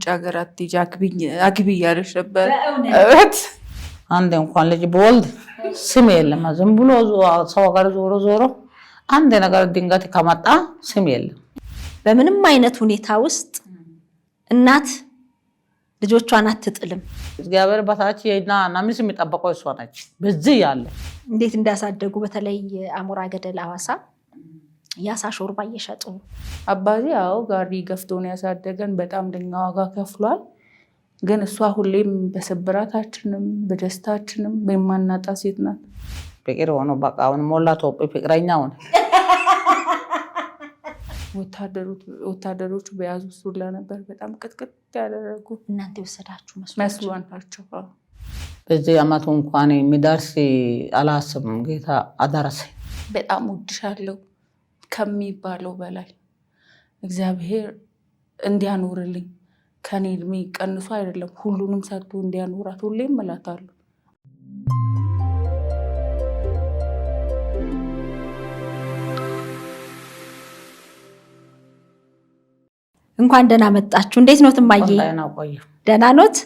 ሀገር አትሂጂ አግቢ እያለች ነበር። እውነት አንድ እንኳን ልጅ በወልድ ስም የለም። ዝም ብሎ ሰው ሀገር ዞሮ ዞሮ አንድ ነገር ድንገት ከመጣ ስም የለም። በምንም አይነት ሁኔታ ውስጥ እናት ልጆቿን አትጥልም። እግዚአብሔር በታች የና ናምስ የሚጠበቀው እሷ ነች። በዚህ ያለ እንዴት እንዳሳደጉ በተለይ አሞራ ገደል ሐዋሳ ያሳ ሾርባ እየሸጡ አባቴ ያው ጋሪ ገፍቶ ነው ያሳደገን። በጣም ደኛ ዋጋ ከፍሏል። ግን እሷ ሁሌም በስብራታችንም በደስታችንም በማናጣ ሴት ናት። ፍቅር ሆኖ በቃ አሁን ሞላ ቶፕ ፍቅረኛ ሆነ። ወታደሮቹ በያዙ ሱላ ነበር በጣም ቅጥቅጥ ያደረጉ። እናንተ ወሰዳችሁ መስሏቸው በዚህ አመቱ እንኳን የሚደርስ አላስብም። ጌታ አደረሰ። በጣም ወድሻለሁ ከሚባለው በላይ እግዚአብሔር እንዲያኖርልኝ ከኔ እድሜ ቀንሶ አይደለም ሁሉንም ሰጥቶ እንዲያኖራት ሁሌም እላታለሁ። እንኳን ደህና መጣችሁ። እንዴት ነው ትማዬ? ደህና ኖት?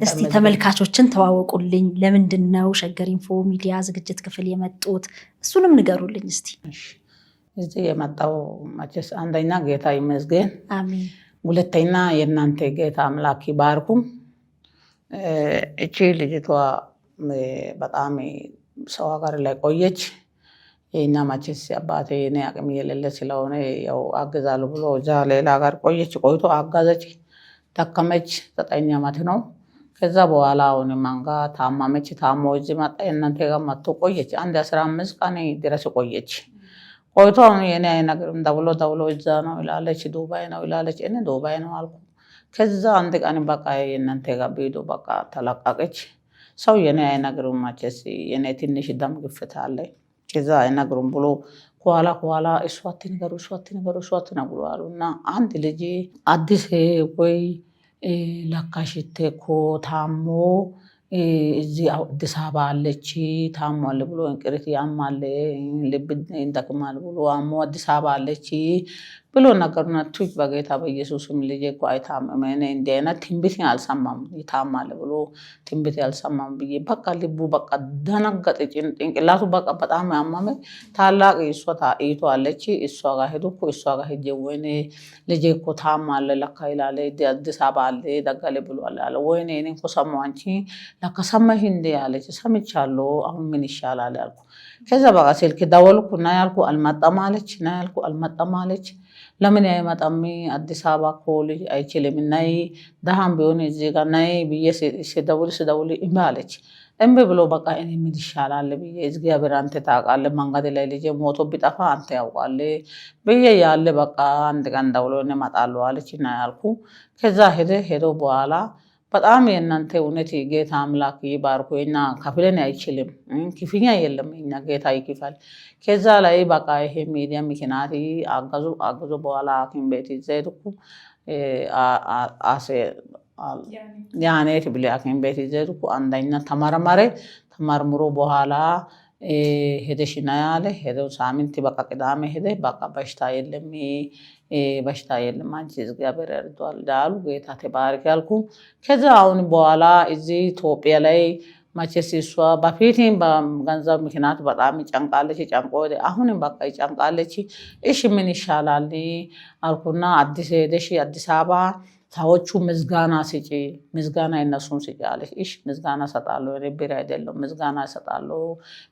እስቲ ተመልካቾችን ተዋወቁልኝ። ለምንድነው ሸገር ኢንፎ ሚዲያ ዝግጅት ክፍል የመጡት? እሱንም ንገሩልኝ እስቲ። እዚህ የመጣው መቼስ አንደኛ ጌታ ይመስገን፣ አሜን። ሁለተኛ የእናንተ ጌታ አምላክ ይባርኩ። እቺ ልጅቷ በጣም ሰው ሀገር ላይ ቆየች። የእኛ መቼስ አባቴ እኔ አቅም የሌለ ስለሆነ ያው አግዛለሁ ብሎ እዛ ሌላ ሀገር ቆየች። ቆይቶ አጋዘች፣ ደከመች። 9 ዓመት ነው። ከዛ በኋላ አሁን ማንጋ ታማመች። ታሞ እዚህ መጣ። የእናንተ ጋር መጥቶ ቆየች። አንድ 15 ቀን ድረስ ቆየች። ቆይቶ አሁን የኔ አይነግርም ደውሎ እዛ ነው ይላለች፣ ዱባይ ነው ይላለች። እኔ ዱባይ ነው አልኩ። ከዛ አንድ ቀን በቃ የእናንተ ጋር ቢሄዱ በቃ ተለቀቀች። ሰው የኔ አይነግርም መቼስ የኔ ትንሽ ደም ግፍት አለ። ከዛ አይነግሩም ብሎ ከኋላ እሷ አትነግሩ አሉና አንድ ልጅ አዲስ ወይ ለካሽቴ እኮ ታሞ እዚህ አዲስ አበባ አለች ታሟል ብሎ እንቅርት ያማል ልብ እንደክማል ብሎ አሞ አዲስ አበባ አለች ብሎ ነገሩና ቱጅ በጌታ በኢየሱስም ልጅ እኮ አይታመመ እንደ አይነት ትንቢት አልሰማም ይታማል ብሎ ትንቢት ያልሰማም ብዬ በቃ ልቡ በቃ ደነገጠ። ጭንቅላቱ በቃ በጣም ያመመ። ታላቅ እሷ አለች እሷ ጋር ሄዱ እኮ እሷ ጋር ሄጄ ወይኔ ልጅ እኮ ታማል ለካ ይላል አዲስ አበባ አለ ደጋለ ብሏል አለ። ወይኔ እኔ እኮ ሰማሁ አንቺ ለካ ሰማሽ እንደ ያለች ሰምቻለሁ። አሁን ምን ይሻላል ያልኩ። ከዛ በቃ ስልክ ደወልኩ እና ያልኩ አልመጣም አለች። ለምን አይመጣም? አዲስ አበባ እኮ ልጅ አይችልም ናይ ደሃም ቢሆን እዚህ ጋር ናይ ብዬ ስደውል እምቢ አለች። እምቢ ብሎ በቃ እኔ ምን ይሻላል ብዬ እግዚአብሔር አንተ ታውቃለህ፣ መንገድ ላይ ልጅ ሞቶ ቢጠፋ አንተ ያውቃለህ ብዬ ያለ በቃ አንድ ቀን ደውሎ እመጣለሁ አለች እና ያልኩ። ከዛ ሄዶ በኋላ በጣም የእናንተ እውነት ጌታ አምላክ ይባርኩ። እና ከፍለን አይችልም ክፍኛ የለም እኛ ጌታ ይክፋል። ከዛ ላይ በቃ ይሄ ሚዲያ ምክንያት አገዙ በኋላ ሐኪም ቤት ይዘድኩ ያኔት ብለ ሐኪም ቤት ይዘድኩ። አንደኛ ተመርምሮ በኋላ ሄደሽና ያለ ሄደው ሳምንት በቃ ቅዳሜ ሄደ በቃ በሽታ የለም አንቺ እግዚአብሔር ያርዷል ዳሉ። ጌታ ተባረክ ያልኩ። ከዛ አሁን በኋላ እዚህ ኢትዮጵያ ላይ መቼስ እሷ በፊትም በገንዘብ ምክንያት በጣም ጨንቃለች። አሁንም በቃ ጨንቃለች። እሺ ምን ይሻላል አልኩና አዲስ ሄደሽ አዲስ አበባ ሰዎቹ ምስጋና ስጪ፣ ምስጋና የነሱን ስጪ አለች። እሺ ምስጋና ሰጣለሁ እኔ ብር አይደለም ምስጋና ሰጣለሁ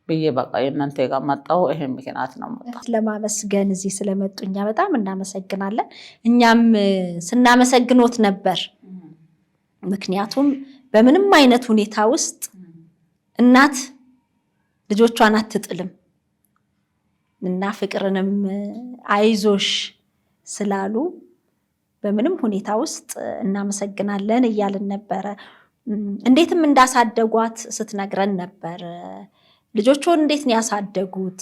ብዬ በቃ የእናንተ ጋር መጣሁ። ይሄ ምክንያት ነው መጣሁ ለማመስገን እዚህ ስለመጡ እኛ በጣም እናመሰግናለን። እኛም ስናመሰግኖት ነበር። ምክንያቱም በምንም አይነት ሁኔታ ውስጥ እናት ልጆቿን አትጥልም እና ፍቅርንም አይዞሽ ስላሉ በምንም ሁኔታ ውስጥ እናመሰግናለን እያልን ነበረ። እንዴትም እንዳሳደጓት ስትነግረን ነበር። ልጆቹን እንዴት ነው ያሳደጉት?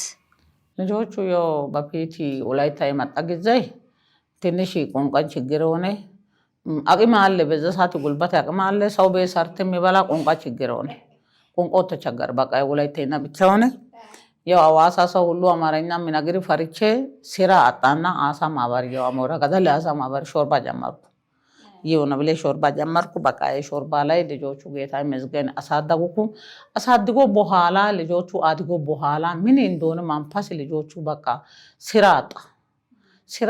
ልጆቹ ያው በፊት ወላይታ የመጣ ጊዜ ትንሽ ቋንቋ ችግር ሆነ። አቅም አለ በዛ ሰዓት ጉልበት አቅም አለ። ሰው ቤት ሰርቶ የሚበላ ቋንቋ ችግር ሆነ። ቋንቋው ተቸገረ። በቃ ወላይታና ብቻ ሆነ። ያው ሐዋሳ ሰው ሁሉ አማርኛ የሚነግር ፈርቼ ስራ አጣና አሳ ማህበር ያው አሞራ ገደል አሳ ማህበር ሾርባ ጀመርኩ። የሆነ ብለ ሾርባ ጀመርኩ። በቃ የሾርባ ላይ ልጆቹ ጌታ ይመስገን አሳድጎ በኋላ ልጆቹ አድጎ በኋላ ምን እንደሆነ ማንፓስ ልጆቹ በቃ ስራ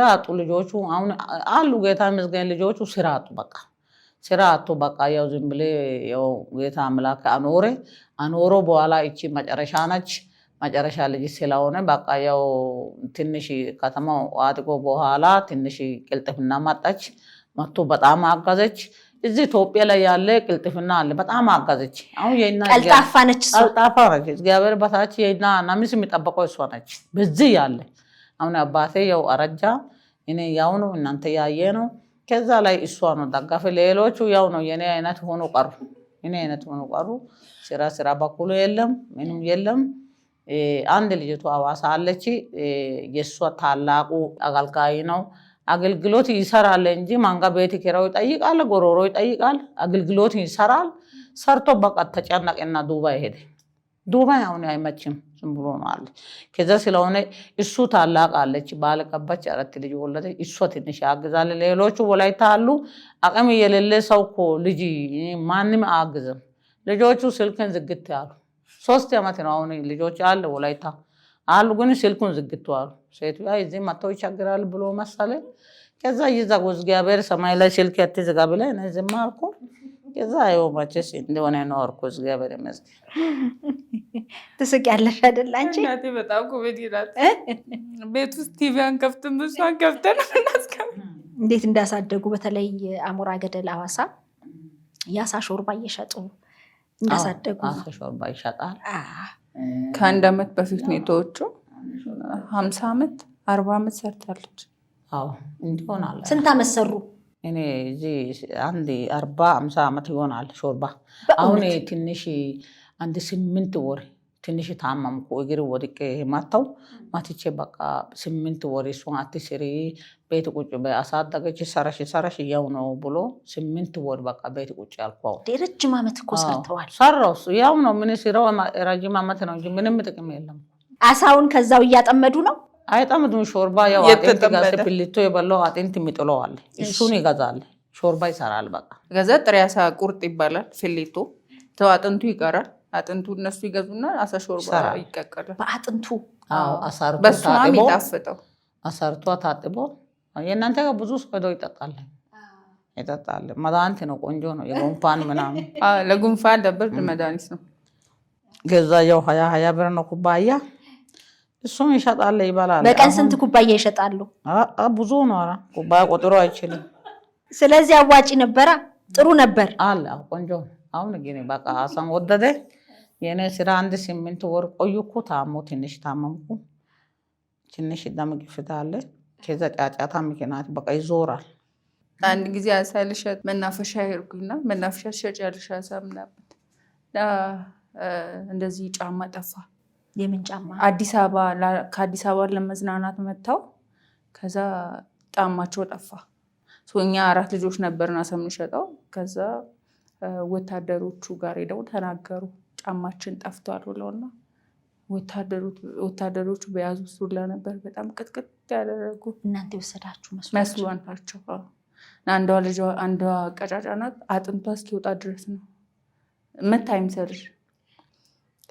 አጡ ልጆቹ አሁን አሉ። ጌታ ይመስገን ልጆቹ ስራ አጡ በቃ ያው ዝም ብለ ያው ጌታ አምላክ አኖሮ በኋላ እቺ መጨረሻ ነች። መጨረሻ ልጅ ስለሆነ በቃ ያው ትንሽ ከተማው አድጎ በኋላ ትንሽ ቅልጥፍና መጣች። መጥቶ በጣም አጋዘች። እዚህ ኢትዮጵያ ላይ ያለ ቅልጥፍና አለ በጣም አጋዘች። አሁን የና ቀልጣፋ ነች እግዚአብሔር በታች የና ናምስ የሚጠበቀው እሷ ነች። በዚህ ያለ አሁን አባቴ ያው አረጃ እኔ ያው ነው እናንተ ያየ ነው። ከዛ ላይ እሷ ነው ደጋፊ። ሌሎቹ ያው ነው የኔ አይነት ሆኖ ቀሩ። ስራ በኩሉ የለም ምንም የለም። አንድ ልጅቷ አዋሳ አለች። የሷ ታላቁ አገልጋይ ነው። አገልግሎት ይሰራል እንጂ ማንጋ ቤት ኪራይ ይጠይቃል፣ ጎሮሮ ይጠይቃል። አገልግሎት ይሰራል። ሰርቶ በቃ ተጨነቀና ዱባይ ሄደ። ዱባይ አሁን አይመችም ዝም ብሎ ነው አለ። ከዛ ስለሆነ እሱ ታላቅ አለች ባለቀባች 4 ልጅ ወለደች። እሷ ትንሽ ያግዛል። ሌሎቹ ወላይታ አሉ። አቅም የሌለ ሰው እኮ ልጅ ማንም አያግዝም። ልጆቹ ስልክን ዝግት ያሉ 3 ዓመት ነው አሁን ልጆች አለ ወላይታ አሉ ግን ስልኩን ዝግት አሉ። ሴትዋ እዚህ መጥተው ይቸግራል ብሎ መሰለ። ከዛ ይዘጉ እግዚአብሔር ሰማይ ላይ ስልክ አትዝጋ ብለ እኔ ዝም አልኩ። ከዛ ያው መቼስ እንደሆነ ነው አልኩ። እግዚአብሔር ይመስገን። ትስቂያለሽ አይደል አንቺ? እናቴ በጣም ኮሜዲ ናት። ቤት ውስጥ ቲቪ አንከፍትም እሷን ከፍተን እንዴት እንዳሳደጉ በተለይ አሞራ ገደል ሐዋሳ ያሳ ሾርባ እየሸጡ እንዳሳደጉ። አሳ ሾርባ ይሸጣል። ከ1 ዓመት በፊት ነው የተወችው። 50 ዓመት 40 ዓመት ሰርታለች። አዎ እንዲሆናል። ስንት ዓመት ሰሩ? እኔ እዚህ አንድ 40-50 ዓመት ይሆናል ሾርባ። አሁን ትንሽ 8 ወር ትንሽ ታመምኩ። እግር ወድቄ ማታው ማትቼ በቃ 8 ወር እሷን አትስሪ ቤት ቁጭ በአሳደገች ሰራሽ ያው ነው ብሎ 8 ወር በቃ ቤት ቁጭ ያልኳው። ረጅም ዓመት እኮ ሰርተዋል። ሰራውስ ያው ነው ምን ሲራው ረጅም ዓመት ነው እንጂ ምንም ጥቅም የለም። አሳውን ከዛው እያጠመዱ ነው። አይጠምዱም። ሾርባ ያው አጥንት ጋር ፊሊቶ የበላው አጥንት የሚጥለው አለ። እሱን ይገዛል። ሾርባ ይሰራል። በቃ ገዛ ጥሬ አሳ ቁርጥ ይባላል። ፊሊቶ አጥንቱ ይቀራል። አጥንቱ እነሱ ይገዙና አሳ ሾርባ ይቀቀላል። በአጥንቱ አሳርቶ በሱ ነው የሚጣፍጠው። አሳርቶ ታጥቦ የእናንተ ጋር ብዙ ሰው ይጠጣል። መድኃኒት ነው። ቆንጆ ነው። የጉንፋን ምናምን ለጉንፋን ለብርድ መድኃኒት ነው። ገዛ ያው 20 ብር ነው ኩባያ። እሱም ይሸጣል ይባላል። በቀን ስንት ኩባያ ይሸጣሉ? ብዙ ነው። ኧረ ኩባያ ቆጥሮ አይችልም። ስለዚህ አዋጪ ነበራ። ጥሩ ነበር አለ። ቆንጆ። አሁን ግን በቃ አሳን ወደደ። የኔ ስራ 8 ወር ቆይኩ። ትንሽ ታመምኩ። ትንሽ ደም ግፊት አለ። ከዛ ጫጫታ ምክንያት በቃ ይዞራል። አንድ ጊዜ አሳ ልሸጥ መናፈሻ ሄድኩና መናፈሻ ትሸጫለሽ አሳ ምናምን እንደዚህ ጫማ ጠፋ። የምን ጫማ? ከአዲስ አበባ ለመዝናናት መጥተው ከዛ ጫማቸው ጠፋ። እኛ 4 ልጆች ነበርን አሳ የምንሸጠው። ከዛ ወታደሮቹ ጋር ሄደው ተናገሩ ጫማችን ጠፍቷል ብለውና ወታደሮቹ በያዙ ሱላ ነበር በጣም ቅጥቅጥ ያደረጉ። እናንተ የወሰዳችሁ መስሏቸው። አንዷ ቀጫጫ ናት። አጥንቷ እስኪወጣ ድረስ ነው የምታይምሰርሽ።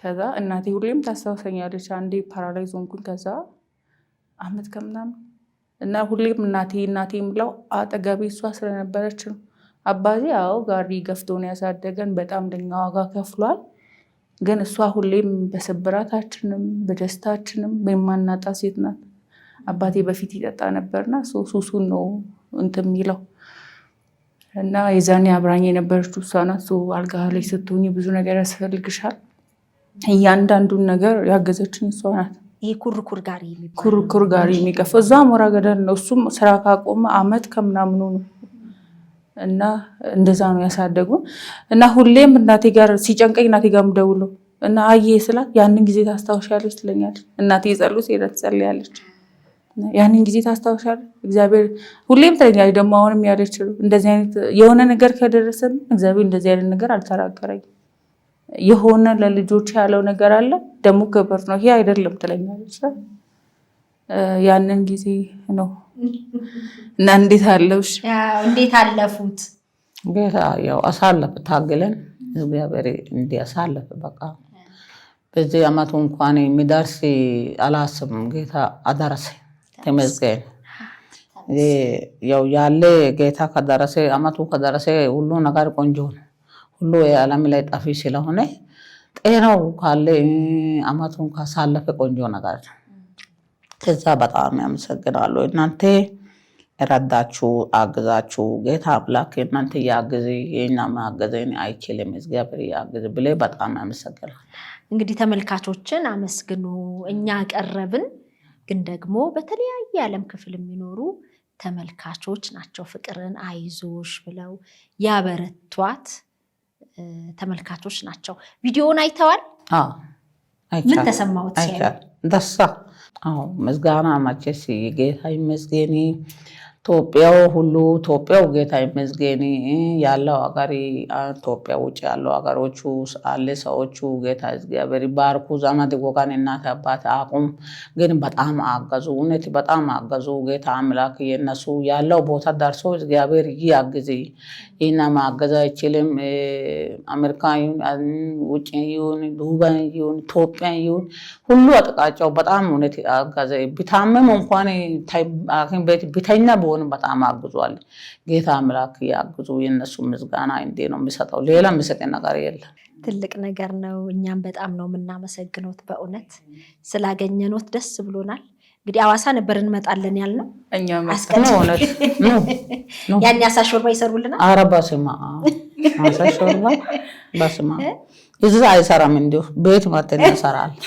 ከዛ እናቴ ሁሌም ታስታውሰኛለች። አንዴ ፓራላይዝ ሆንኩኝ። ከዛ አመት ከምናምን እና ሁሌም እናቴ የምለው አጠገቤ እሷ ስለነበረች ነው። አባቴ ያው ጋሪ ገፍቶ ነው ያሳደገን። በጣም ለኛ ዋጋ ከፍሏል። ግን እሷ ሁሌም በስብራታችንም በደስታችንም በማናጣ ሴት ናት። አባቴ በፊት ይጠጣ ነበርና ሱሱን ነው እንትን የሚለው እና የዛኔ አብራኝ የነበረችው እሷ ናት። አልጋ ላይ ስትሆኚ ብዙ ነገር ያስፈልግሻል። እያንዳንዱን ነገር ያገዘችኝ እሷ ናት። ይሄ ኩርኩር ጋሪ የሚገፋ እዛ አሞራ ገደል ነው። እሱም ስራ ካቆመ አመት ከምናምኑ ነው። እና እንደዛ ነው ያሳደጉን። እና ሁሌም እናቴ ጋር ሲጨንቀኝ እናቴ ጋር ምደውለው እና አየ ስላት ያንን ጊዜ ታስታውሻለች ትለኛለች። እናቴ ጸሎት ሄዳ ትጸልያለች። ያንን ጊዜ ታስታውሻለች እግዚአብሔር ሁሌም ትለኛለች። ደግሞ አሁንም ያለችው እንደዚህ አይነት የሆነ ነገር ከደረሰን እግዚአብሔር እንደዚህ አይነት ነገር አልተናገረኝም። የሆነ ለልጆች ያለው ነገር አለ ደግሞ ክብር ነው ይሄ አይደለም ትለኛለች። ያንን ጊዜ ነው እና እንዴት አለፉት? ጌታ ያው አሳለፍ ታግለን እግዚአብሔር እንዲያሳልፍ በቃ በዚህ አመቱ እንኳን የሚደርስ አላስብም። ጌታ አደረሰ ተመስገን። ያው ያለ ጌታ ከደረሰ አመቱ ከደረሰ ሁሉ ነገር ቆንጆ ነው። ሁሉ የዓለም ላይ ጠፊ ስለሆነ ጤናው ካለ አመቱን ካሳለፈ ቆንጆ ነገር ነው። ከዛ በጣም ያመሰግናለሁ። እናንተ ረዳችሁ አግዛችሁ ጌታ አምላክ እናንተ ያግዝ የኛ ማገዘኝ አይችልም እግዚአብሔር ያግዝ ብለ በጣም ያመሰግናለሁ። እንግዲህ ተመልካቾችን አመስግኑ። እኛ ቀረብን፣ ግን ደግሞ በተለያየ ዓለም ክፍል የሚኖሩ ተመልካቾች ናቸው ፍቅርን አይዞሽ ብለው ያበረቷት ተመልካቾች ናቸው። ቪዲዮውን አይተዋል? ምን ተሰማውት? ደሳ ምስጋና መቼስ ጌታ ይመስገን። ኢትዮጵያው ሁሉ ኢትዮጵያው ጌታ ይመስገን። ያለው ሀገር ኢትዮጵያ ውጭ ያለው ሀገሮቹ አለ ሰዎቹ ጌታ እግዚአብሔር ባርኩ። ዘመድ ወገን እናት አባት አቁም ግን በጣም አገዙ። እውነት በጣም አገዙ። ጌታ አምላክ የነሱ ያለው ቦታ ደርሶ እግዚአብሔር ያግዝ። ኢና ማገዝ አይችልም። አሜሪካ ይሁን ውጭ ይሁን ዱባይ ይሁን ኢትዮጵያ ይሁን ሁሉ አጥቃቸው በጣም እውነት አገዘ። ቢታመም እንኳን ሐኪም ቤት ቢተኛ ቢሆን በጣም አግዟል። ጌታ አምላክ ያግዙ። የነሱ ምስጋና እንዴ ነው የሚሰጠው። ሌላ ምስጋና ነገር የለም። ትልቅ ነገር ነው። እኛም በጣም ነው የምናመሰግነው። በእውነት ስላገኘነው ደስ ብሎናል። እንግዲህ አዋሳ ነበር እንመጣለን ያልነው እኛም አስቀምጠውለት ነው ያን ያሳ ሾርባ ይሰሩልናል። ኧረ በስመ አብ ያሳ ሾርባ በስመ አብ እዛ አይሰራም። እንዲሁ ቤት መጥተን እንሰራለን።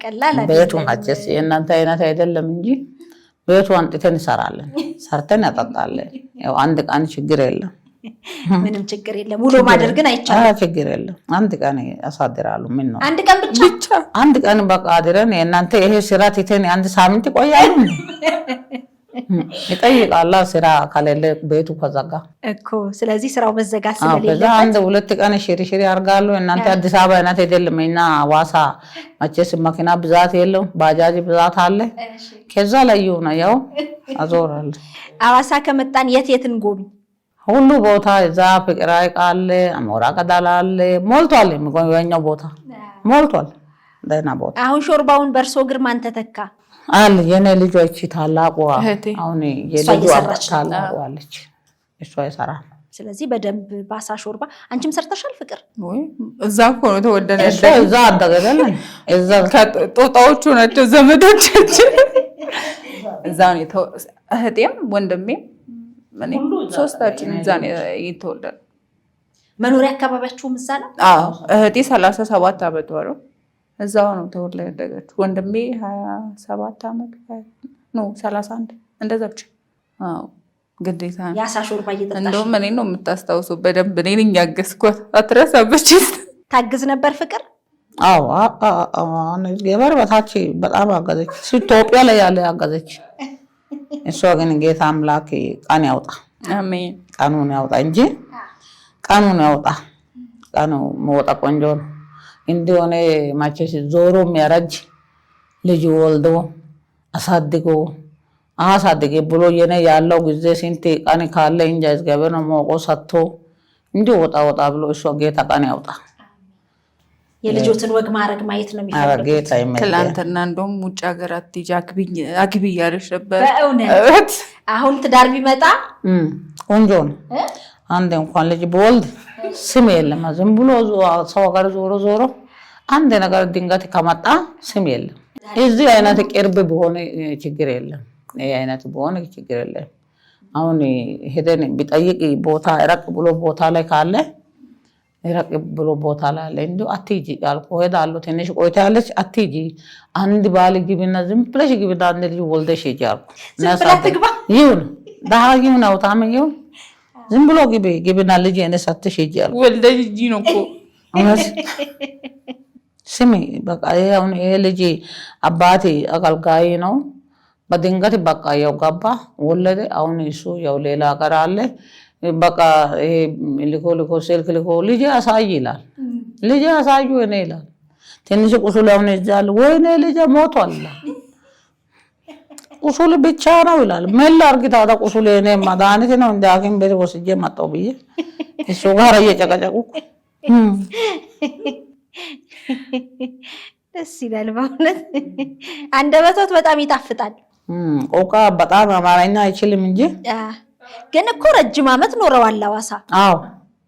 ቀላል አይደለም። ቤቱ ማጨስ የእናንተ አይነት አይደለም እንጂ ቤቱ አንጥተን እንሰራለን። ሰርተን ያጠጣለን። ያው አንድ ቀን ችግር የለም። ምንም ችግር የለም። ውሎ ማደር ግን አይቻልም። ችግር የለም። አንድ ቀን ያሳድራሉ። ምን ነው አንድ ቀን ብቻ አንድ ቀን በቃ አድረን የእናንተ ይሄ ስራ ትተን አንድ ሳምንት ይቆያሉ። ይጠይቃላ ስራ ከሌለ ቤቱ ከዘጋ እኮ። ስለዚህ ስራው መዘጋት ከዛ ስለሌለበት አንድ ሁለት ቀን ሽሪሽሪ ያርጋሉ። እናንተ አዲስ አበባ አይነት አይደለም። እና ሐዋሳ መቼስ መኪና ብዛት የለም፣ ባጃጅ ብዛት አለ። ከዛ ላይ ነው ያው አዞራል። ሐዋሳ ከመጣን የት እንጎብኝ? ሁሉ ቦታ እዛ ፍቅር ሐይቅ አለ፣ አሞራ ቀዳል አለ፣ ሞልቷል። የሚጎበኘው ቦታ ሞልቷል። ደህና ቦታ። አሁን ሾርባውን በርሶ እግር ማን ተተካ? አለ የኔ ልጆች ታላቁ አሁን የልጁ አባት ታላቁ አለች እሷ ይሰራል። ስለዚህ በደንብ ባሳ ሾርባ አንቺም ሰርተሻል ፍቅር? እዛ እኮ ነው ተወደነ እዛ አደገደለን እዛ ጦጣዎቹ ናቸው ዘመዶቻችን። እዛ ነው እህቴም ወንድሜም እኔ ሶስታችን እዛ ነው የተወለድነው። መኖሪያ አካባቢያችሁም እዛ ነው? አዎ እህቴ 37 ዓመት ወረው እዛው ነው ተወልዳ ያደገችው። ወንድሜ 27 ዓመት ነው 31 እንደዛ ብቻ። አዎ ግዴታ ነው። ያሳ ሾርባ እየጠጣሽ እንደውም እኔ ነው የምታስታውሰው በደንብ። እኔ ነኝ ያገዝኳት። አትረሳበች። ታግዝ ነበር ፍቅር? አዎ ገበር በታች በጣም አገዘች። ኢትዮጵያ ላይ ያለ አገዘች። እሷ ግን ጌታ አምላክ ቀን ያውጣ። አሜን። ቀኑን ያውጣ እንጂ ቀኑን ያውጣ። ቀኑ መውጣ ቆንጆ ነው። እንዲሆነ ማቸስ ዞሮ የሚያረጅ ልጅ ወልዶ አሳድጎ ብሎ የኔ ያለው ጊዜ ስንት ቀን ካለ እንጃ እግዚአብሔር ነው ሞቆ ሰጥቶ እንዲሁ ወጣ ብሎ እሷ ጌታ ቀን ያውጣ። የልጆትን ወግ ማድረግ ማየት ነው የሚፈልገው። ትላንትና እንደውም ውጭ ሀገር አትሄጂ አግቢ እያለች ነበር። በእውነት አሁን ትዳር ቢመጣ ቆንጆ ነው። አንድ እንኳን ልጅ በወልድ ስም የለም። ዝም ብሎ ሰው ሀገር ዞሮ አንድ ነገር ድንገት ከመጣ ስም የለም። እዚህ አይነት ቅርብ በሆነ ችግር የለም። ይሄ አይነት በሆነ ችግር የለም። አሁን ሄደን ቢጠይቅ ቦታ ራቅ ብሎ ቦታ ላይ ካለ ራቅ ብሎ ቦታ ላይ አለ እንዴ አትሂጂ ያልኩ ሄዳለሁ። ትንሽ ቆይታ ያለች አትሂጂ አንድ ባል ግቢና ዝም ብለሽ ግቢና አንድ ልጅ ወልደሽ ሂጂ አልኩ። ይሁን ደሃ ይሁን አውጣም ይሁን ዝም ብሎ ግቢና ልጅ እኔ ሰጥሽ ሂጂ አልኩ። ወልደሽ ሂጂ ነው እኮ አሁንስ ስሚ በቃ አሁን ይሄ ልጅ አባቴ አገልጋይ ነው። በድንገት በቃ ያው ገባ ወለደ። አሁን እሱ ያው ሌላ ሀገር አለ። በቃ ይሄ ልኮ ስልክ ልኮ ልጅ አሳይ ይላል። ልጅ አሳዩ እኔ ይላል። ትንሽ ቁስል አሁን ይዛል ወይኔ ልጅ ሞቷል። ቁስል ብቻ ነው ይላል። ምን ላድርግ ታዲያ ቁስል እኔ መድኃኒት ነው እንደ ሐኪም ቤት ወስጄ መጣሁ ብዬ እሱ ጋር እየጨቀጨቁ ደስ ይላል በእውነት አንደበቶት በጣም ይጣፍጣል። ቆቃ በጣም አማርኛ አይችልም እንጂ ግን እኮ ረጅም ዓመት ኖረዋል ሐዋሳ።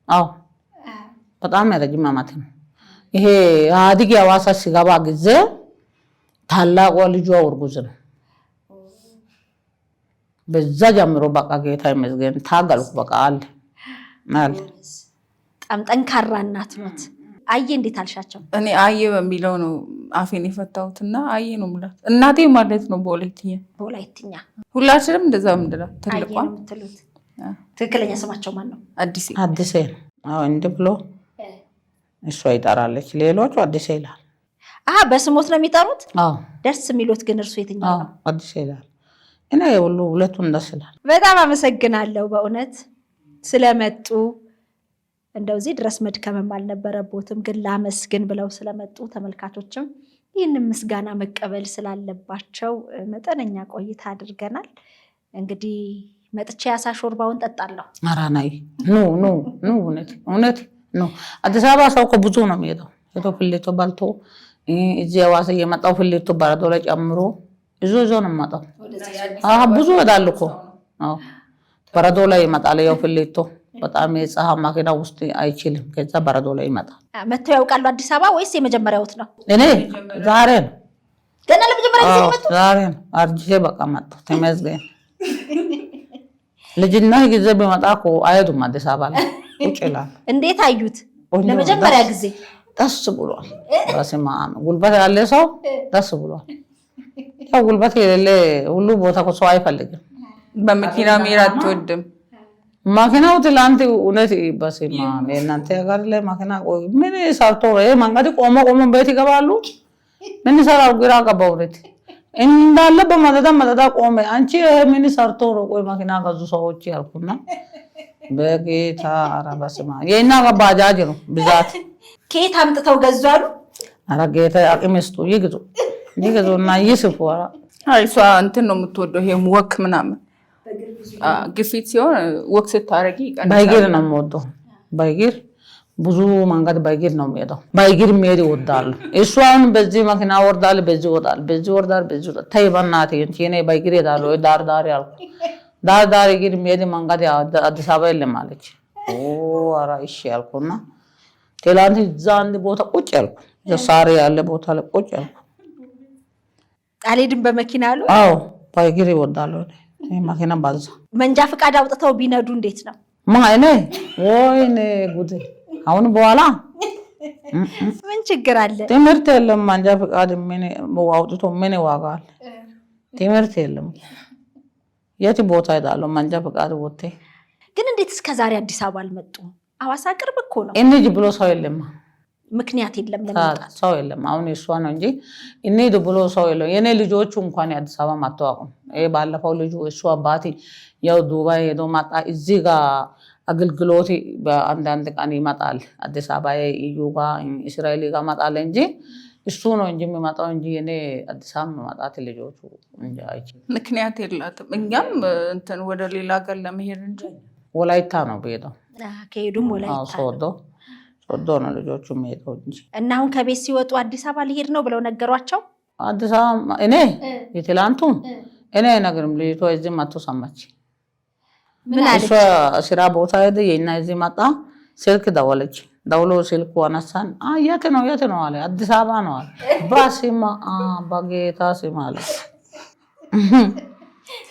አዎ በጣም ረጅም ዓመት ነው። ይሄ ኢህአዴግ ሐዋሳ ሲገባ ጊዜ ታላቋ ልጇ እርጉዝ ነው። በዛ ጀምሮ በቃ ጌታ ይመስገን ታገልኩ። በቃ አለ በጣም ጠንካራ እናት ኖት። አየ እንዴት አልሻቸው? እኔ አየ በሚለው ነው አፌን የፈታሁትና አየ ነው የምላት። እናቴ ማለት ነው በወላይትኛ። ሁላችንም እንደዛ ምንድነው ትልቋ የምትሉት። ትክክለኛ ስማቸው ማን ነው? አዲሴ ነው። አዎ እንደ ብሎ እሷ ይጠራለች፣ ሌሎቹ አዲሴ ይላል። በስሞት ነው የሚጠሩት? አዎ ደስ የሚሉት ግን እርሱ የትኛው ነው? አዲሴ ይላል። እኔ ሁለቱን ደስ ይላል። በጣም አመሰግናለሁ በእውነት ስለመጡ። እንደው እዚህ ድረስ መድከምም አልነበረቦትም፣ ግን ላመስግን ብለው ስለመጡ ተመልካቾችም ይህንን ምስጋና መቀበል ስላለባቸው መጠነኛ ቆይታ አድርገናል። እንግዲህ መጥቼ ያሳ ሾርባውን ጠጣለሁ። ማራናይ ኑ እውነት ነው። አዲስ አበባ ሰው እኮ ብዙ ነው የሚሄደው። ሄዶ ፍሌቶ በልቶ እዚህ ሐዋሳ እየመጣው ፍሌቶ በረዶ ላይ ጨምሮ ይዞ ነው የሚመጣው። ብዙ ይሄዳል እኮ በረዶ ላይ ይመጣል። ያው ፍሌቶ በጣም የፀሐይ ማኪና ውስጥ አይችልም። ከዛ በረዶ ላይ ይመጣል። መጥተው ያውቃሉ አዲስ አበባ ወይስ የመጀመሪያውት ነው? እኔ ዛሬ ነው ገና ለመጀመሪያ ጊዜ መጡ? ዛሬ ነው አርጅቼ በቃ መጣሁ። ተመስገን። ልጅና ጊዜ ቢመጣ እኮ አይሄዱም አዲስ አበባ ላይ ቁጭ ይላል። እንዴት አዩት? ለመጀመሪያ ጊዜ ደስ ብሏል። በስመ አብ ጉልበት ያለ ሰው ደስ ብሏል። ያው ጉልበት የሌለ ሁሉ ቦታ እኮ ሰው አይፈልግም። በመኪና መሄድ አትወድም። ማኪናው ትላንት እውነት በስመ አብ እናንተ ሀገር ላይ ማኪና ምን ሰርቶ መንገድ ቆሞ ቤት ይገባሉ። ምን ሰራው ግራ ገባው። እውነት እንዳለ በመደዳ ቆመ። አንቺ ምን ሰርቶ ነው ቆይ ማኪና ገዙ ሰዎች ያልኩና በጌታ ኧረ በስመ አብ የእኛ ባጃጅ ነው ብዛት። ከየት አምጥተው ገዙ አሉ? ኧረ ጌታ አቅም ይስጡ ይግዙና ይስፉ። እሷ እንትን ነው የምትወደው ይሄ ወክ ምናምን ግፊት ሲሆን ወክ ስታረጊ ይቀንሳል። ባይግር ነው የምወደው። ባይግር ብዙ መንገድ ባይግር ነው የሚሄደው። ባይግር የሚሄድ ይወዳሉ። እሱ አሁን በዚህ መኪና ወርዳል፣ በዚህ ወጣል፣ በዚህ ወርዳል፣ በዚህ ወጣል። ተይ በእናትህ እንጂ እኔ ባይግር እሄዳለሁ ዳር ያልኩ ዳር ግን የሚሄድ መንገድ አዲስ አበባ የለም አለች። ኧረ እሺ ያልኩና ትላንት እዛ አንድ ቦታ ቁጭ ያልኩ ሳሪ ያለ ቦታ ላይ ቁጭ ያልኩ። አልሄድም በመኪና አሉ? አዎ ባይግር ይወዳሉ። መኪና ባልዛ መንጃ ፈቃድ አውጥተው ቢነዱ እንዴት ነው? እኔ ወይኔ ጉዴ! አሁን በኋላ ምን ችግር አለ? ትምህርት የለም። መንጃ ፈቃድ ምን አውጥቶ ምን ዋጋ አለ? ትምህርት የለም። የት ቦታ ሄዳለሁ? መንጃ ፈቃድ ወጥቴ ግን እንዴት እስከዛሬ አዲስ አበባ አልመጡም? ሐዋሳ ቅርብ እኮ ነው። እንሂድ ብሎ ሰው የለም። ምክንያት የለም ለመምጣት ሰው የለም። አሁን እሷ ነው እንጂ እንሂድ ብሎ ሰው የለም። የኔ ልጆቹ እንኳን አዲስ አበባ ማተዋቁም ባለፈው ልጁ እሱ አባቴ ያው ዱባይ ሄዶ መጣ። እዚህ ጋር አገልግሎት በአንዳንድ ቀን ይመጣል። አዲስ አበባ እዩ ጋር እስራኤል ጋር መጣል እንጂ እሱ ነው እንጂ የሚመጣው እንጂ እኔ አዲስ አበባ መጣት ልጆቹ እንጂ አይችልም። ምክንያት የላትም። እኛም እንትን ወደ ሌላ ሀገር ለመሄድ እንጂ ወላይታ ነው ብሄደው ከሄዱም ወላይታ ሶዶ ነው ልጆቹ የሚሄደው እንጂ። እና አሁን ከቤት ሲወጡ አዲስ አበባ ሊሄድ ነው ብለው ነገሯቸው? አዲስ አበባ እኔ የትላንቱ እኔ ነገርም ልጅቷ እዚህ መጥቶ ሰማች። ምን አለች? ስራ ቦታ ሄደ የእኛ እዚህ መጣ። ስልክ ደወለች። ደውሎ ስልኩ አነሳን። የት ነው አለ። አዲስ አበባ ነው አለ። በስመ አብ በጌታ ስም አለ።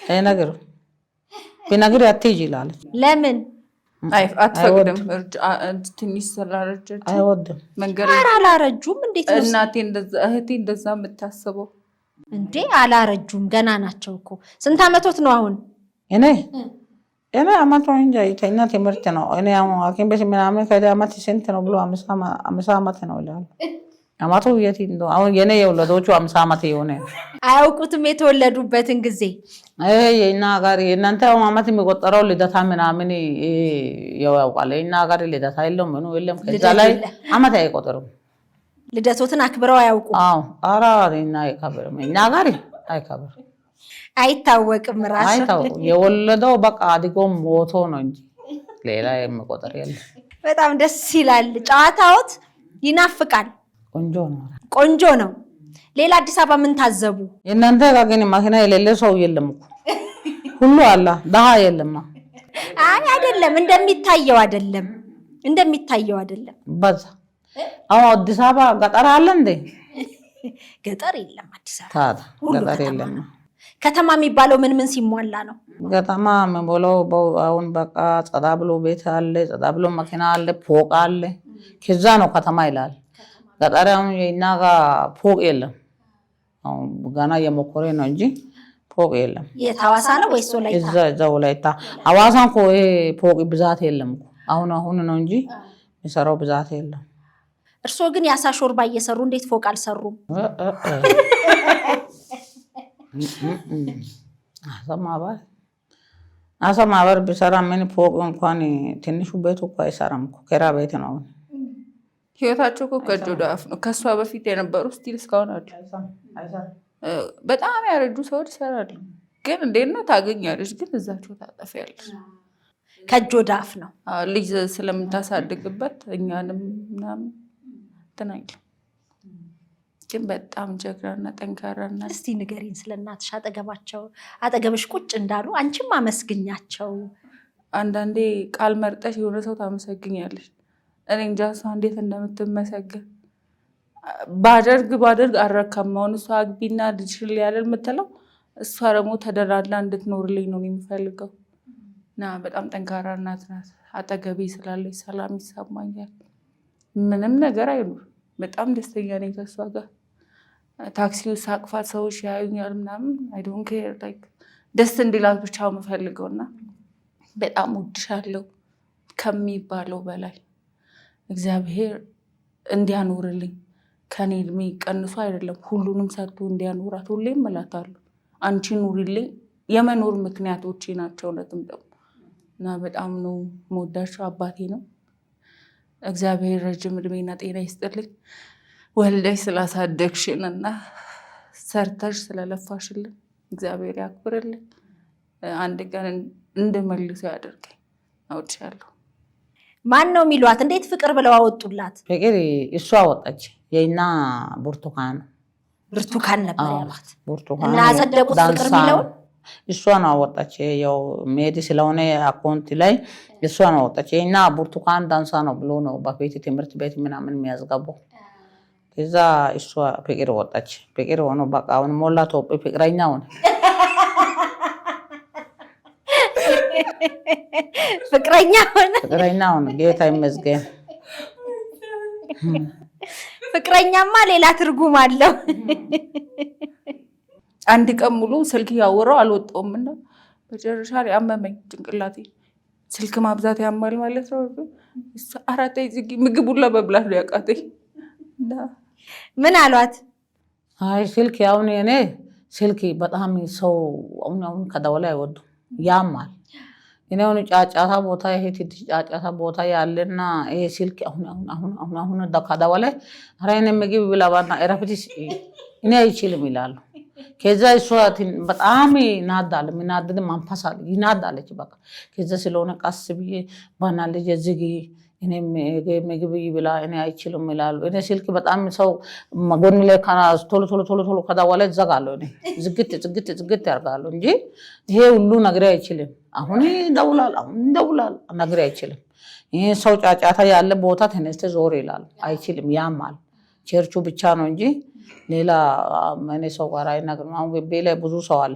ይሄ ነገር ቢነግር አትሄጂ ይላለች። ለምን አትፈቅድም? ትንሽ ስላረጀች አይወድም። መንገድ አላረጁም። እንዴት ነው እናቴ እህቴ እንደዛ የምታስበው? እንዴ አላረጁም፣ ገና ናቸው እኮ። ስንት አመቶት ነው አሁን? እኔ አመት ነው እንጂ ተኛ ትምህርት ነው። እኔ ሐኪም ቤት ምናምን ከደ አመት ስንት ነው ብሎ 50 አመት ነው ይላል። አመቱ የት እንደው አሁን የኔ የወለዶቹ 50 አመት የሆነ አያውቁትም የተወለዱበትን ጊዜ። የእኛ ጋር የእናንተ አመት የሚቆጠረው ልደታ ምናምን ያውቃል። የእኛ ጋር ልደታ የለም ምኑ የለም። ከዛ ላይ አመት አይቆጥሩም። ልደቶትን አክብረው አያውቁም። አዎ ኧረ እኛ አይከብርም። እኛ ጋር አይከብርም። አይታወቅም ራሱ አይታወቅም። የወለደው በቃ አድጎም ሞቶ ነው እንጂ ሌላ የሚቆጠር የለም። በጣም ደስ ይላል። ጨዋታዎት ይናፍቃል። ቆንጆ ነው። ሌላ አዲስ አበባ ምን ታዘቡ? የእናንተ ጋር ግን መኪና የሌለ ሰው የለም እኮ ሁሉ አለ። ደሃ የለም። አይ አይደለም፣ እንደሚታየው አይደለም። በዛ አሁን አዲስ አበባ ገጠር አለ እንዴ? ገጠር የለም። አዲስ አበባ ታዲያ ገጠር የለም። ከተማ የሚባለው ምን ሲሟላ ነው? ከተማ የሚባለው አሁን በቃ ጸዳ ብሎ ቤት አለ፣ ጸዳ ብሎ መኪና አለ፣ ፎቅ አለ። ከዛ ነው ከተማ ይላል። ገጠር አሁን የእኛ ጋር ፎቅ የለም። አሁን ገና የሞከረ ነው እንጂ ፎቅ የለም። የት ሐዋሳ ነው ወይስ ወላይታ? እዛው ወላይታ። ሐዋሳን እኮ ፎቅ ብዛት የለም እኮ አሁን ነው እንጂ የሰራው ብዛት የለም። እርስዎ ግን የአሳ ሾርባ እየሰሩ እንዴት ፎቅ አልሰሩም? አሳ ማህበር ቢሰራ ምን ፎቅ እንኳን ትንሹ ቤቱ እኮ አይሰራም እኮ ኪራይ ቤት ነው። ህይወታቸው እኮ ከእጅ ወደ አፍ ነው። ከእሷ በፊት የነበሩ ስቲል እስካሁን አሉ። በጣም ያረጁ ሰዎች ይሰራሉ። ግን እንዴት ነው ታገኛለች፣ ግን እዛቸው ታጠፊያለች። ከእጅ ወደ አፍ ነው። ልጅ ስለምታሳድግበት እኛንም ምናምን ትናኝ። ግን በጣም ጀግራና ጠንካራና። እስቲ ንገሪን ስለ እናትሽ። አጠገብሽ ቁጭ እንዳሉ አንቺም አመስግኛቸው። አንዳንዴ ቃል መርጠሽ የሆነ ሰው ታመሰግኛለች። እኔ እንጃ እሷ እንዴት እንደምትመሰገን። ባደርግ አልረካም። አሁን እሷ አግቢና ልጅሽን ሊያለን የምትለው እሷ ደግሞ ተደራድላ እንድትኖርልኝ ነው የሚፈልገው። እና በጣም ጠንካራ እናት ናት። አጠገቤ ስላለች ሰላም ይሰማኛል። ምንም ነገር አይኖር። በጣም ደስተኛ ነኝ ከእሷ ጋር። ታክሲው ሳቅፋት ሰዎች ያዩኛል ምናምን አይ ዶንት ኬር ላይክ ደስ እንዲላት ብቻ የምፈልገውና በጣም ወድሻለሁ ከሚባለው በላይ እግዚአብሔር እንዲያኖርልኝ ከኔ እድሜ ቀንሶ አይደለም ሁሉንም ሰጥቶ እንዲያኖራት ሁሌም እላታለሁ። አንቺ ኑሪልኝ የመኖር ምክንያቶቼ ናቸው እውነትም ደግሞ እና በጣም ነው የምወዳቸው። አባቴ ነው። እግዚአብሔር ረጅም እድሜና ጤና ይስጥልኝ። ወልደሽ ስላሳደግሽን እና ሰርተሽ ስለለፋሽልን እግዚአብሔር ያክብርልኝ። አንድ ቀን እንድመልሰው ያደርገኝ። አውጥሻለሁ። ማን ነው የሚሏት? እንዴት ፍቅር ብለው አወጡላት? ፍቅር እሷ አወጣች። የእኛ ብርቱካን ነበር ያሏት። ብርቱካን እና አጸደቁት ፍቅር የሚለውን እሷ ነው አወጣች። ያው ሜዲ ስለሆነ አካውንት ላይ እሷ ነው አወጣች። የእኛ ብርቱካን ዳንሳ ነው ብሎ ነው በፊት ትምህርት ቤት ምናምን የሚያስገባው። ከዛ እሷ ፍቅር ወጣች። ፍቅር ሆኖ በቃ አሁን ሞላ ቶፕ ፍቅረኛ ሆነ። ፍቅረኛ ሆነ። ጌታ ይመስገን። ፍቅረኛማ ሌላ ትርጉም አለው። አንድ ቀን ሙሉ ስልክ ያወራው አልወጣውም እና መጨረሻ ላይ አመመኝ ጭንቅላቴ። ስልክ ማብዛት ያማል ማለት ነው። አራቴ ምግቡን ለመብላት ነው ያቃተኝ። ምን አሏት? አይ ስልክ አሁን እኔ ስልክ በጣም ሰው አሁን ከደወለ አይወዱም፣ ያማል። እኔ አሁን ጫጫታ ቦታ ይሄ ትንሽ ጫጫታ ቦታ ያለና ይሄ ስልክ አሁን ከደወለ ኧረ እኔ ምግብ ብላባና እረፍት እኔ አይችልም ይላሉ። ከዛ እሷ በጣም ይናዳል። የሚናደድ መንፈስ አለ። ይናዳለች በቃ። ከዛ ስለሆነ ቀስ ብዬ ባና ልጅ ዝጊ እኔ ምግብ ይብላ እኔ አይችልም ይላሉ። እኔ ስልክ በጣም ሰው ጎን ላይ ቶሎ ከደወለ እዘጋለሁ። እኔ ዝግት ያርጋለሁ እንጂ ይሄ ሁሉ ነግሬ አይችልም። አሁን ይደውላል ነግሬ አይችልም። ይሄ ሰው ጫጫታ ያለ ቦታ ተነስተ ዞር ይላል። አይችልም፣ ያማል። ቸርቹ ብቻ ነው እንጂ ሌላ እኔ ሰው ጋር አይነግርም። አሁን ቤት ላይ ብዙ ሰው አለ።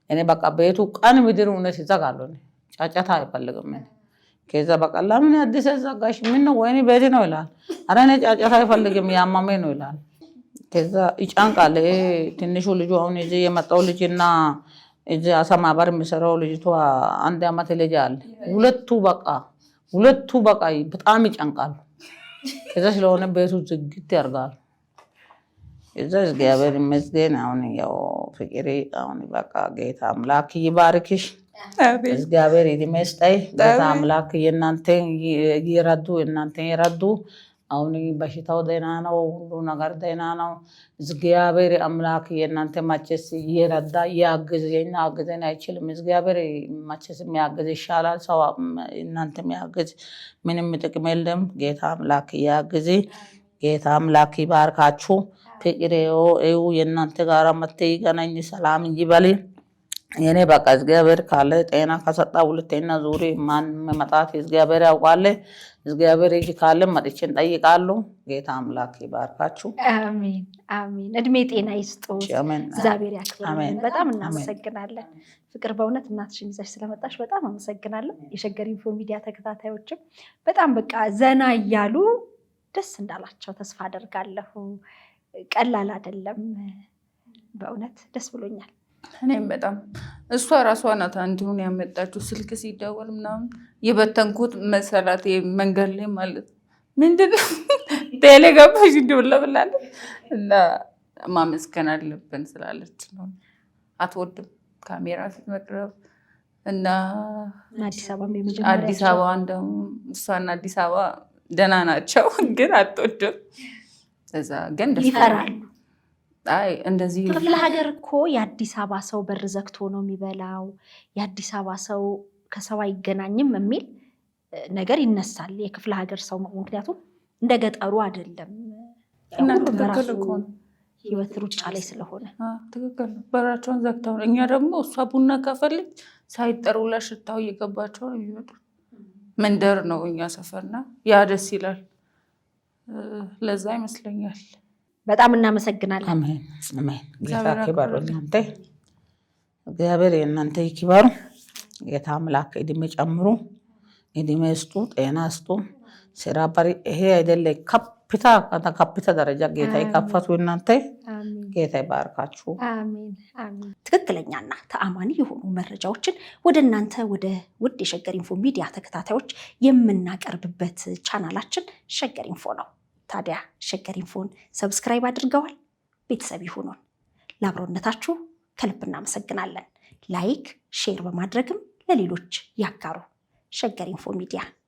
እኔ በቃ ቤቱ ቀን ምድር እውነት ይዘጋለሁ። ጫጫታ አይፈልግም። ከዛ በቃ ለምን አዲስ ዘጋሽ? ምን ነው ወይኔ ቤት ነው ይላል። ኧረ እኔ ጫጫታ አይፈልግም ያማመኝ ነው ይላል። ከዛ ይጫንቃል። ትንሹ ልጁ አሁን እዚህ የመጣው ልጅና እዚህ አሳ ማህበር የሚሰራው ልጅቷ 1 ዓመት ልጅ አለ። ሁለቱ በቃ በጣም ይጫንቃሉ። ከዛ ስለሆነ ቤቱ ዝግት ያርጋል። እዛ እግዚአብሔር ይመስገን። አሁን ያው ፍቅሬ አሁን በቃ ጌታ አምላክ ይባርክሽ። እግዚአብሔር ይመስገን። ጌታ አምላክ የእናንተን ይረዱ አሁን በሽታው ደህና ነው፣ ሁሉ ነገር ደህና ነው። እግዚአብሔር አምላክ የእናንተ መቼስ እየረዳ እያግዝ፣ የእኛ አግዘን አይችልም። እግዚአብሔር መቼስ የሚያግዝ ይሻላል። ሰው እናንተ የሚያግዝ ምንም ጥቅም የለም። ጌታ አምላክ እያግዝ፣ ጌታ አምላክ ይባርካችሁ። ፍቅር የእናንተ ጋር መጥቶ ይገናኝ፣ ሰላም ይበል። የኔ በቃ እግዚአብሔር ካለ ጤና ከሰጣ ሁለተኛ ዙሪ ማን መጣት እግዚአብሔር ያውቃል። እግዚአብሔር እጅ ካለ መጥቼ እንጠይቃለሁ። ጌታ አምላክ ይባርካችሁ። አሜን አሜን። እድሜ ጤና ይስጥዎት፣ እግዚአብሔር ያክብርልን። በጣም እናመሰግናለን። ፍቅር በእውነት እናትሽን ይዘሽ ስለመጣሽ በጣም አመሰግናለሁ። የሸገር ኢንፎ ሚዲያ ተከታታዮችም በጣም በቃ ዘና እያሉ ደስ እንዳላቸው ተስፋ አደርጋለሁ። ቀላል አይደለም። በእውነት ደስ ብሎኛል። እኔም በጣም እሷ ራሷ ናት እንዲሁን ያመጣችው። ስልክ ሲደወል ምናምን የበተንኩት መሰላት መንገድ ላይ ማለት ምንድነው ቴሌ ገባሽ እንዲሁን ብላለች እና ማመስገን አለብን ስላለች ነው። አትወድም ካሜራ ፊት መቅረብ እና አዲስ አበባ እንደውም እሷና አዲስ አበባ ደህና ናቸው፣ ግን አትወድም። እዛ ግን ደስ ይፈራሉ። አይ እንደዚህ ክፍለ ሀገር እኮ የአዲስ አበባ ሰው በር ዘግቶ ነው የሚበላው፣ የአዲስ አበባ ሰው ከሰው አይገናኝም የሚል ነገር ይነሳል። የክፍለ ሀገር ሰው ምክንያቱም እንደ ገጠሩ አይደለም፣ በራሱ ህይወት ሩጫ ላይ ስለሆነ። ትክክል ነው። በራቸውን ዘግተው ነው። እኛ ደግሞ እሷ ቡና ካፈለች ሳይጠሩላ ሽታው እየገባቸው ነው የሚመጡት። መንደር ነው እኛ ሰፈርና ያ ደስ ይላል። ለዛ ይመስለኛል። በጣም እናመሰግናለን። አሜን አሜን። ጌታ ይባርክ እናንተ፣ እግዚአብሔር የእናንተ ይክባሩ። ጌታ አምላክ እድሜ ጨምሩ፣ እድሜ ስጡ፣ ጤና ስጡ። ስራ በሪ ይሄ አይደለ ከፍታ ደረጃ ጌታ ይከፈቱ። እናንተ ጌታ ይባርካችሁ። አሜን አሜን። ትክክለኛና ተአማኒ የሆኑ መረጃዎችን ወደ እናንተ ወደ ውድ የሸገር ኢንፎ ሚዲያ ተከታታዮች የምናቀርብበት ቻናላችን ሸገር ኢንፎ ነው። ታዲያ ሸገር ኢንፎን ሰብስክራይብ አድርገዋል? ቤተሰብ ይሁኑን። ለአብሮነታችሁ ከልብ እናመሰግናለን። ላይክ፣ ሼር በማድረግም ለሌሎች ያጋሩ። ሸገር ኢንፎ ሚዲያ